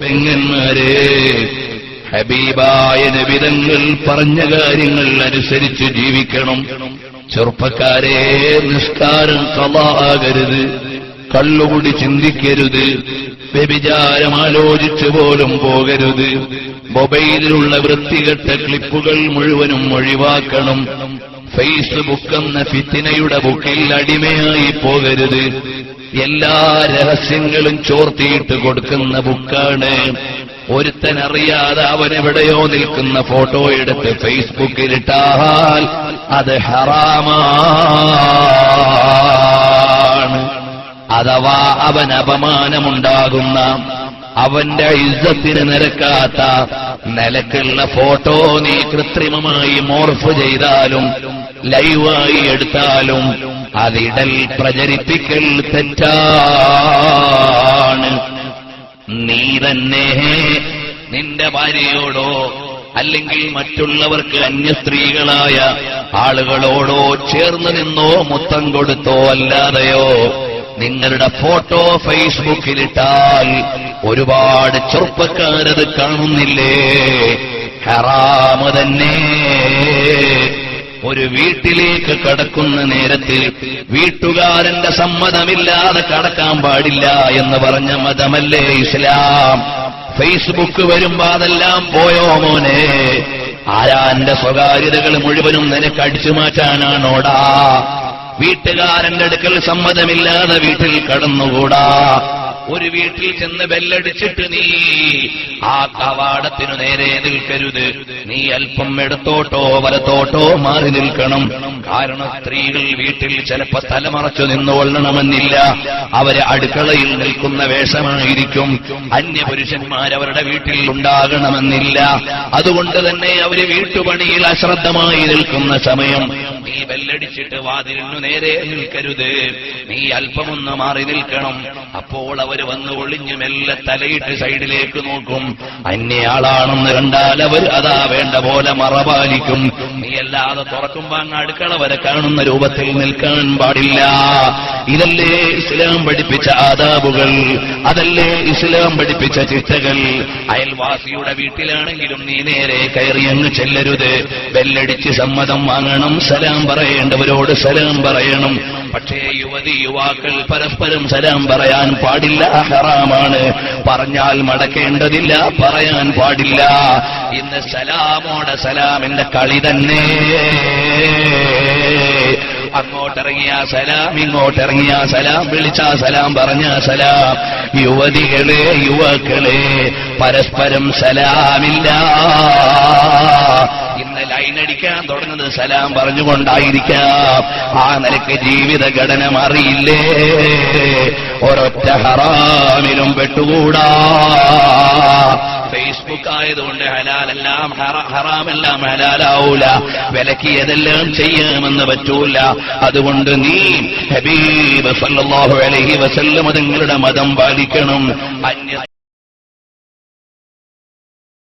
പെങ്ങന്മാരെ, ഹബീബായ നബി തങ്ങൾ പറഞ്ഞ കാര്യങ്ങൾ അനുസരിച്ച് ജീവിക്കണം. ചെറുപ്പക്കാരെ, നിസ്കാരം ഖളാ ആകരുത്, കള്ളുകുടി ചിന്തിക്കരുത്, വ്യഭിചാരം ആലോചിച്ചു പോലും പോകരുത്, മൊബൈലിലുള്ള വൃത്തികെട്ട ക്ലിപ്പുകൾ മുഴുവനും ഒഴിവാക്കണം. ഫേസ്ബുക്ക് എന്ന ഫിത്നയുടെ ബുക്കിൽ അടിമയായി പോകരുത്. എല്ലാ രഹസ്യങ്ങളും ചോർത്തിയിട്ട് കൊടുക്കുന്ന ബുക്കാണ്. ഒരുത്തനറിയാതെ അവനെവിടെയോ നിൽക്കുന്ന ഫോട്ടോ എടുത്ത് ഫേസ്ബുക്കിലിട്ടാൽ അത് ഹറാമാണ്. അഥവാ അവൻ അപമാനമുണ്ടാകുന്ന, അവന്റെ ഇസ്സത്തിന് നിരക്കാത്ത നിലക്കുള്ള ഫോട്ടോ നീ കൃത്രിമമായി മോർഫ് ചെയ്താലും ലൈവായി എടുത്താലും അതിടൽ പ്രചരിപ്പിക്കൽ തെറ്റാണ്. നീ തന്നെ നിന്റെ ഭാര്യയോടോ അല്ലെങ്കിൽ മറ്റുള്ളവർക്ക് അന്യസ്ത്രീകളായ ആളുകളോടോ ചേർന്ന് നിന്നോ മുത്തം കൊടുത്തോ അല്ലാതെയോ നിങ്ങളുടെ ഫോട്ടോ ഫേസ്ബുക്കിലിട്ടാൽ ഒരുപാട് ചെറുപ്പക്കാരത് കാണുന്നില്ലേ? ഹറാമ് തന്നെ. ഒരു വീട്ടിലേക്ക് കടക്കുന്ന നേരത്തിൽ വീട്ടുകാരന്റെ സമ്മതമില്ലാതെ കടക്കാൻ പാടില്ല എന്ന് പറഞ്ഞ മതമല്ലേ ഇസ്ലാം? ഫേസ്ബുക്ക് വരുമ്പോ അതെല്ലാം പോയോ മോനെ? ആരാന്റെ സ്വകാര്യതകൾ മുഴുവനും നിനക്ക് അടിച്ചു മാറ്റാനാണോടാ? വീട്ടുകാരന്റെ അടുക്കൽ സമ്മതമില്ലാതെ വീട്ടിൽ കടന്നുകൂടാ. ഒരു വീട്ടിൽ ചെന്ന് ബെല്ലടിച്ചിട്ട് നീ ആ കവാടത്തിനു നേരെ നിൽക്കരുത്. നീ അല്പം ഇടത്തോട്ടോ വലത്തോട്ടോ മാറി നിൽക്കണം. കാരണം സ്ത്രീകൾ വീട്ടിൽ ചിലപ്പോ തലമറച്ചു നിന്നുകൊള്ളണമെന്നില്ല. അവര് അടുക്കളയിൽ നിൽക്കുന്ന വേഷമായിരിക്കും. അന്യപുരുഷന്മാരവരുടെ വീട്ടിൽ ഉണ്ടാകണമെന്നില്ല. അതുകൊണ്ട് തന്നെ അവര് വീട്ടുപണിയിൽ അശ്രദ്ധമായി നിൽക്കുന്ന സമയം നീ ബെല്ലടിച്ചിട്ട് വാതിലിനു നേരെ നിൽക്കരുത്. നീ അല്പമൊന്ന് മാറി നിൽക്കണം. അപ്പോൾ അവര് വന്ന് ഒളിഞ്ഞു മെല്ലെ തലയിട്ട് സൈഡിലേക്ക് നോക്കും. അന്യയാളാണെന്ന് കണ്ടാൽ അവർ അതാ വേണ്ട പോലെ മറപാലിക്കും. നീ അല്ലാതെ തുറക്കുമ്പോ അങ്ങ് അടുക്കള വരെ കാണുന്ന രൂപത്തിൽ നിൽക്കാൻ പാടില്ല. ഇതല്ലേ ഇസ്ലാം പഠിപ്പിച്ച ആദാബുകൾ, അതല്ലേ ഇസ്ലാം പഠിപ്പിച്ച ചിട്ടകൾ. അയൽവാസിയുടെ വീട്ടിലാണെങ്കിലും നീ നേരെ കയറി അങ്ങ് ചെല്ലരുത്. ബെല്ലടിച്ച് സമ്മതം വാങ്ങണം. സലാം പറയേണ്ടവരോട് സലാം പറയണം. പക്ഷേ യുവാക്കൾ പരസ്പരം സലാം പറയാൻ പാടില്ല, ഹറാമാണ്. പറഞ്ഞാൽ മടക്കേണ്ടതില്ല, പറയാൻ പാടില്ല. ഇന്ന് സലാമോടെ സലാമിന്റെ കളി തന്നെ. അങ്ങോട്ടിറങ്ങിയ സലാം, ഇങ്ങോട്ടിറങ്ങിയ സലാം, വിളിച്ച സലാം, പറഞ്ഞ സലാം. യുവതികളെ, യുവാക്കളെ, പരസ്പരം സലാമില്ല. ഇന്ന് ലൈനടിക്കാൻ തുടങ്ങുന്നത് സലാം പറഞ്ഞുകൊണ്ടായിരിക്കാം. ആ നിലയ്ക്ക് ജീവിതഘടന അറിയില്ലേ? ഒരൊറ്റ ഹറാമിലും പെട്ടുകൂടാ. ഫേസ്ബുക്ക് ആയതുകൊണ്ട് ഹലാലെല്ലാം ഹറാമെല്ലാം ഹലാലാവൂല. വിലക്കിയതെല്ലാം ചെയ്യാമെന്ന് പറ്റൂല. അതുകൊണ്ട് നീ ഹബീബ് സല്ലല്ലാഹു അലൈഹി വസല്ലം തങ്ങളുടെ മതം പാലിക്കണം.